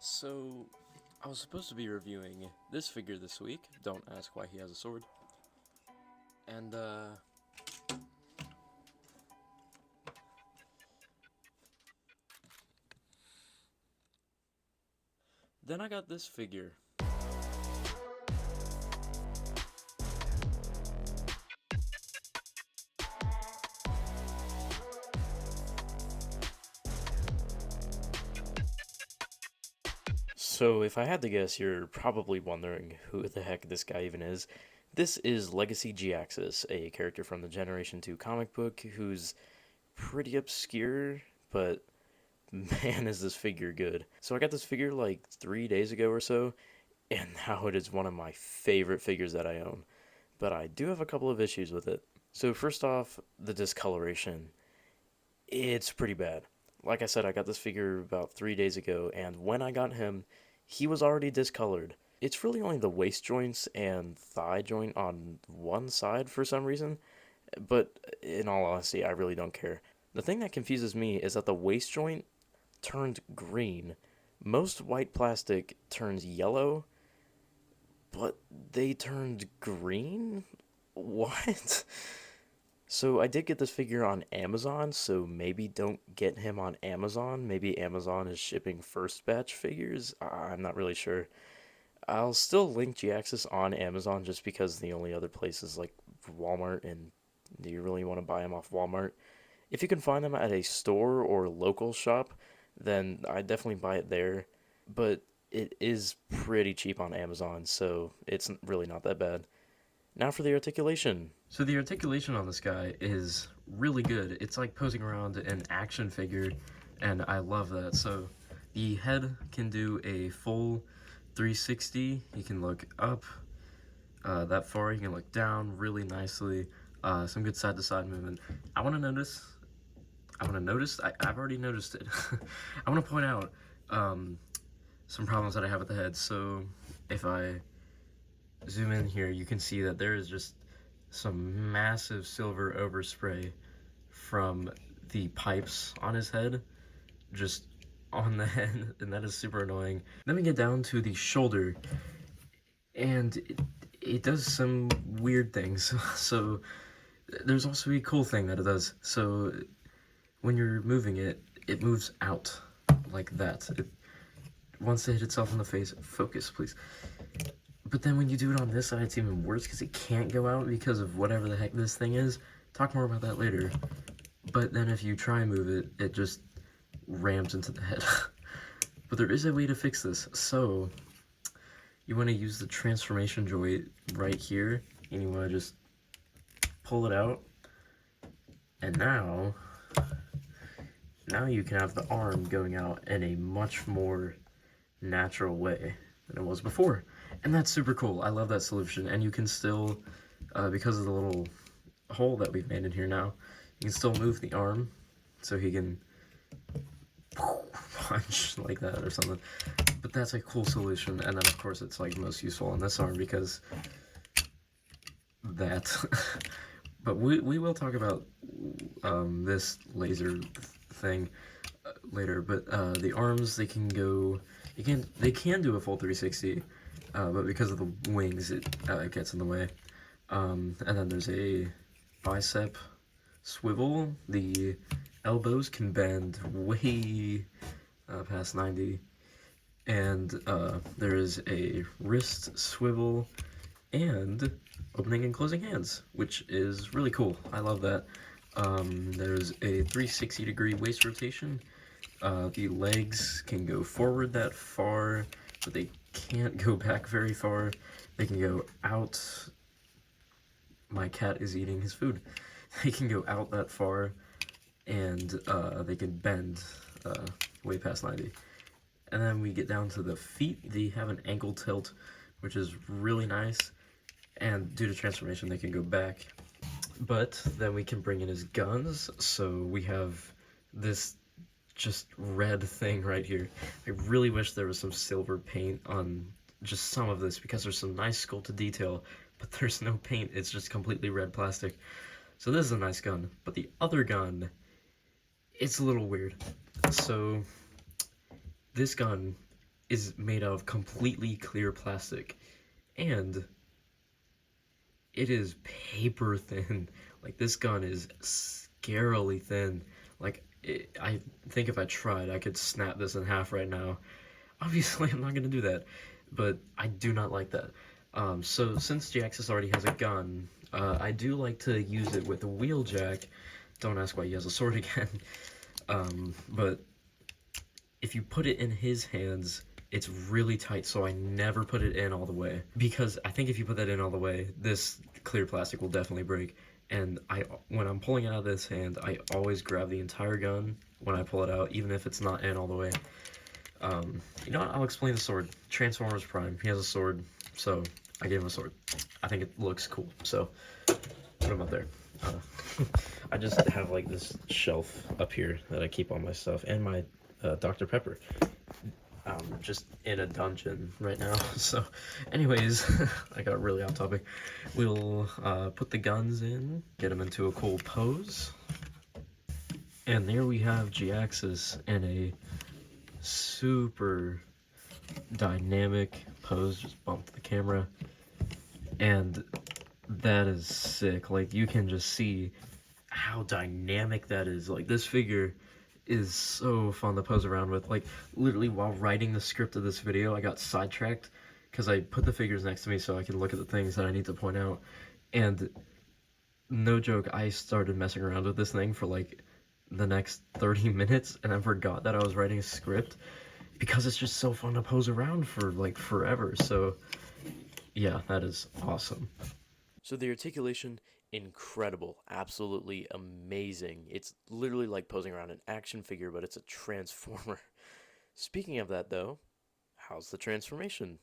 So, I was supposed to be reviewing this figure this week. Don't ask why he has a sword. And, then I got this figure. So, if I had to guess, you're probably wondering who the heck this guy even is. This is Legacy Jhiaxus, a character from the Generation 2 comic book who's pretty obscure, but man, is this figure good. So, I got this figure like 3 days ago or so, and now it is one of my favorite figures that I own. But I do have a couple of issues with it. So, first off, the discoloration. It's pretty bad. Like I said, I got this figure about 3 days ago, and when I got him, he was already discolored. It's really only the waist joints and thigh joint on one side for some reason, but in all honesty, I really don't care. The thing that confuses me is that the waist joint turned green. Most white plastic turns yellow, but they turned green? What? So I did get this figure on Amazon, so maybe don't get him on Amazon. Maybe Amazon is shipping first batch figures. I'm not really sure. I'll still link Jhiaxus on Amazon just because the only other place is like Walmart, and do you really want to buy them off Walmart? If you can find them at a store or local shop, then I definitely buy it there. But it is pretty cheap on Amazon, so it's really not that bad. Now for the articulation. So the articulation on this guy is really good. It's like posing around an action figure, and I love that. So the head can do a full 360. You can look up that far. You can look down really nicely. Some good side-to-side movement. I want to notice. I've already noticed it. I want to point out some problems that I have with the head. So if I zoom in here, you can see that there is just some massive silver overspray from the pipes on his head, just on the head, and that is super annoying. Then we get down to the shoulder, and it does some weird things. So there's also a cool thing that it does. So when you're moving it, it moves out like that. It wants to hit itself in the face. Focus, please. But then when you do it on this side, it's even worse because it can't go out because of whatever the heck this thing is. Talk more about that later. But then if you try and move it, it just rams into the head. But there is a way to fix this. So you want to use the transformation joint right here, and you want to just pull it out. And now you can have the arm going out in a much more natural way than it was before. And that's super cool. I love that solution. And you can still, because of the little hole that we've made in here now, you can still move the arm so he can punch like that or something. But that's a cool solution. And then of course it's like most useful on this arm because that. But we will talk about this laser thing later. But the arms, they can go, they can do a full 360. But because of the wings, it gets in the way. And then there's a bicep swivel. The elbows can bend way past 90. And there is a wrist swivel and opening and closing hands, which is really cool. I love that. There's a 360-degree waist rotation. The legs can go forward that far, but they can't go back very far. They can go out. My cat is eating his food. They can go out that far, and they can bend way past 90. And then we get down to the feet. They have an ankle tilt, which is really nice. And due to transformation, they can go back. But then we can bring in his guns. So we have this just red thing right here. I really wish there was some silver paint on just some of this because there's some nice sculpted detail, but there's no paint. It's just completely red plastic. So this is a nice gun, but the other gun, it's a little weird. So this gun is made out of completely clear plastic, and it is paper thin. Like, this gun is scarily thin. Like, I think if I tried, I could snap this in half right now. Obviously, I'm not gonna do that, but I do not like that. So since Jhiaxus already has a gun, I do like to use it with a wheeljack. Don't ask why he has a sword again. But if you put it in his hands, it's really tight, so I never put it in all the way. Because I think if you put that in all the way, this clear plastic will definitely break. And when I'm pulling it out of this hand, I always grab the entire gun when I pull it out, even if it's not in all the way. You know what? I'll explain the sword. Transformers Prime. He has a sword, so I gave him a sword. I think it looks cool, so put him up there. I just have like this shelf up here that I keep all my stuff and my Dr. Pepper. Just in a dungeon right now. So, anyways, I got really off topic. We'll put the guns in, get them into a cool pose, and there we have Jhiaxus in a super dynamic pose. Just bump the camera, and that is sick. Like, you can just see how dynamic that is. Like, this figure is so fun to pose around with. Like, literally while writing the script of this video, I got sidetracked because I put the figures next to me so I can look at the things that I need to point out. And no joke, I started messing around with this thing for like the next 30 minutes, and I forgot that I was writing a script because it's just so fun to pose around for like forever. So yeah, that is awesome. So the articulation, incredible, absolutely amazing. It's literally like posing around an action figure, but it's a transformer. Speaking of that, though, how's the transformation?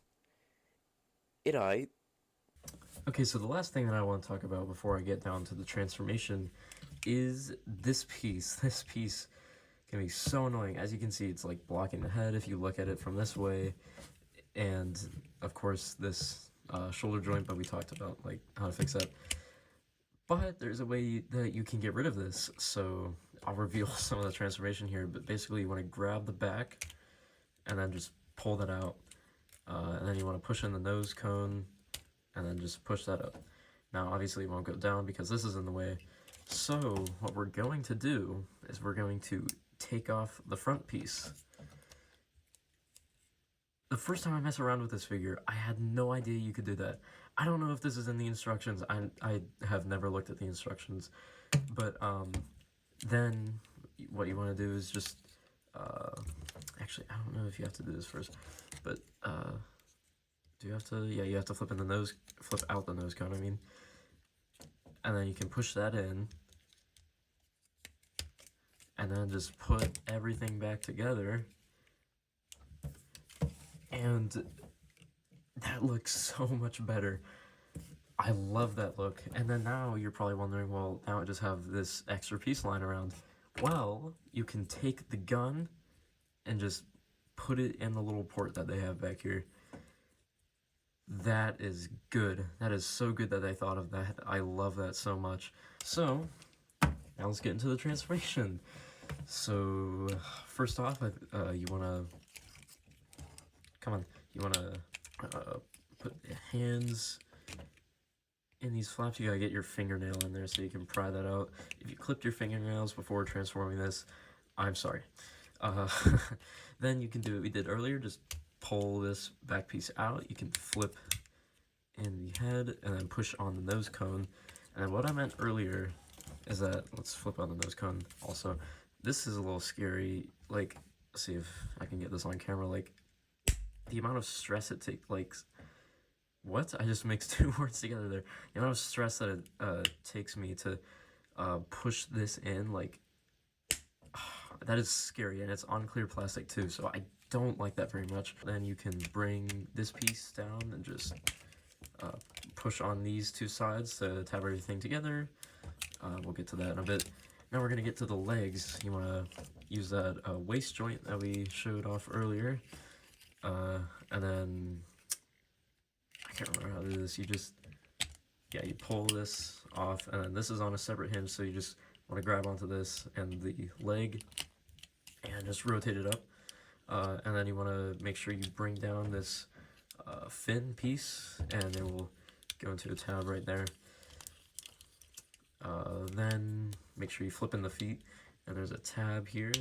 I Okay, so the last thing that I want to talk about before I get down to the transformation is this piece. This piece can be so annoying. As you can see, it's like blocking the head if you look at it from this way. And of course, this shoulder joint, but we talked about like how to fix that. But there's a way that you can get rid of this. So I'll reveal some of the transformation here, but basically you want to grab the back and then just pull that out. And then you want to push in the nose cone and then just push that up. Now, obviously it won't go down because this is in the way. So what we're going to do is we're going to take off the front piece. The first time I messed around with this figure, I had no idea you could do that. I don't know if this is in the instructions. I have never looked at the instructions. But then what you want to do is just... actually, I don't know if you have to do this first. But do you have to? Yeah, you have to flip out the nose cone, I mean. And then you can push that in. And then just put everything back together. And that looks so much better. I love that look. And then now you're probably wondering, well, now I just have this extra piece lying around. Well, you can take the gun and just put it in the little port that they have back here. That is good. That is so good that they thought of that. I love that so much. So, now let's get into the transformation. So, first off, you want to... Come on. You want to put hands in these flaps. You gotta get your fingernail in there so you can pry that out. If you clipped your fingernails before transforming this, I'm sorry. Then you can do what we did earlier. Just pull this back piece out. You can flip in the head and then push on the nose cone. And then what I meant earlier is that, let's flip on the nose cone also. This is a little scary. Like, let's see if I can get this on camera. Like, the amount of stress it takes, like, what? I just mixed two words together there. The amount of stress that it takes me to push this in, like, that is scary, and it's on clear plastic too, so I don't like that very much. Then you can bring this piece down and just push on these two sides to have everything together. We'll get to that in a bit. Now we're going to get to the legs. You want to use that waist joint that we showed off earlier. And then, I can't remember how to do this. You just, yeah, you pull this off, and then this is on a separate hinge, so you just want to grab onto this and the leg and just rotate it up. And then you want to make sure you bring down this fin piece, and it will go into a tab right there. Then make sure you flip in the feet, and there's a tab here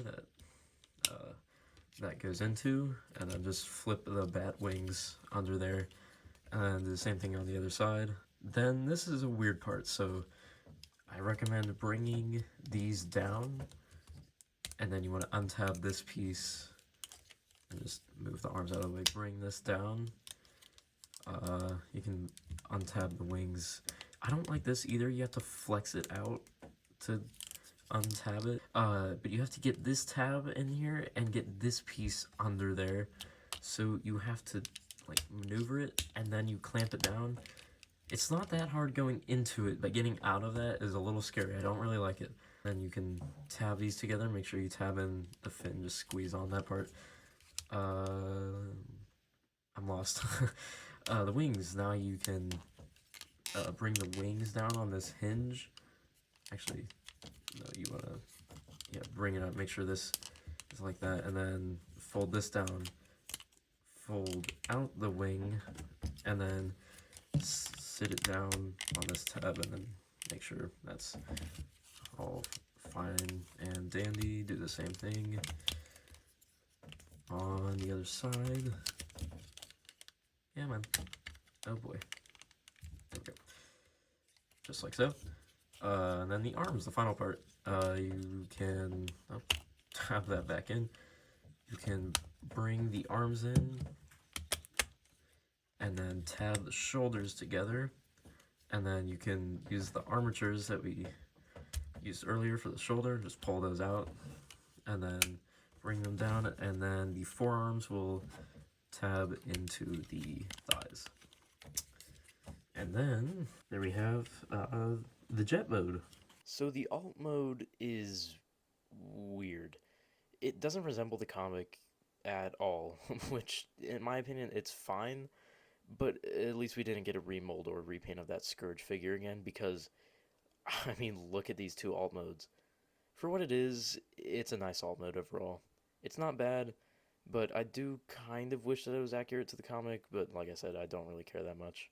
that goes into, and then just flip the bat wings under there, and do the same thing on the other side. Then this is a weird part, so I recommend bringing these down, and then you want to untab this piece and just move the arms out of the way. Bring this down. You can untab the wings. I don't like this either. You have to flex it out to untab it. But you have to get this tab in here and get this piece under there. So you have to like maneuver it and then you clamp it down. It's not that hard going into it, but getting out of that is a little scary. I don't really like it. Then you can tab these together. Make sure you tab in the fin. Just squeeze on that part. I'm lost. The wings. Now you can bring the wings down on this hinge. Actually, no, you want to bring it up. Make sure this is like that, and then fold this down. Fold out the wing, and then sit it down on this tab, and then make sure that's all fine and dandy. Do the same thing on the other side. Yeah, man. Oh boy. There we go. Just like so. And then the arms, the final part. You can tab that back in. You can bring the arms in, and then tab the shoulders together. And then you can use the armatures that we used earlier for the shoulder. Just pull those out, and then bring them down. And then the forearms will tab into the thighs. And then there we have the jet mode. So the alt mode is weird. It doesn't resemble the comic at all, which, in my opinion, it's fine, but at least we didn't get a remold or a repaint of that Scourge figure again because, I mean, look at these two alt modes. For what it is, it's a nice alt mode overall. It's not bad, but I do kind of wish that it was accurate to the comic, but like I said, I don't really care that much.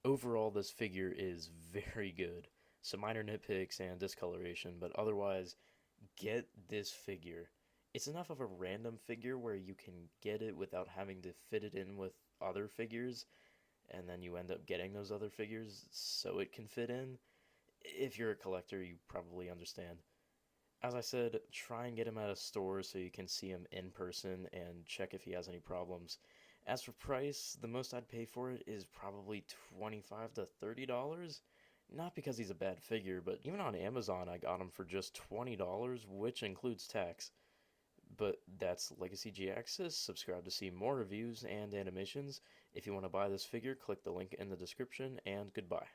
Overall, this figure is very good. Some minor nitpicks and discoloration, but otherwise, get this figure. It's enough of a random figure where you can get it without having to fit it in with other figures, and then you end up getting those other figures so it can fit in. If you're a collector, you probably understand. As I said, try and get him at a store so you can see him in person and check if he has any problems. As for price, the most I'd pay for it is probably $25 to $30. Not because he's a bad figure, but even on Amazon I got him for just $20, which includes tax. But that's Legacy Jhiaxus. Subscribe to see more reviews and animations. If you want to buy this figure, click the link in the description, and goodbye.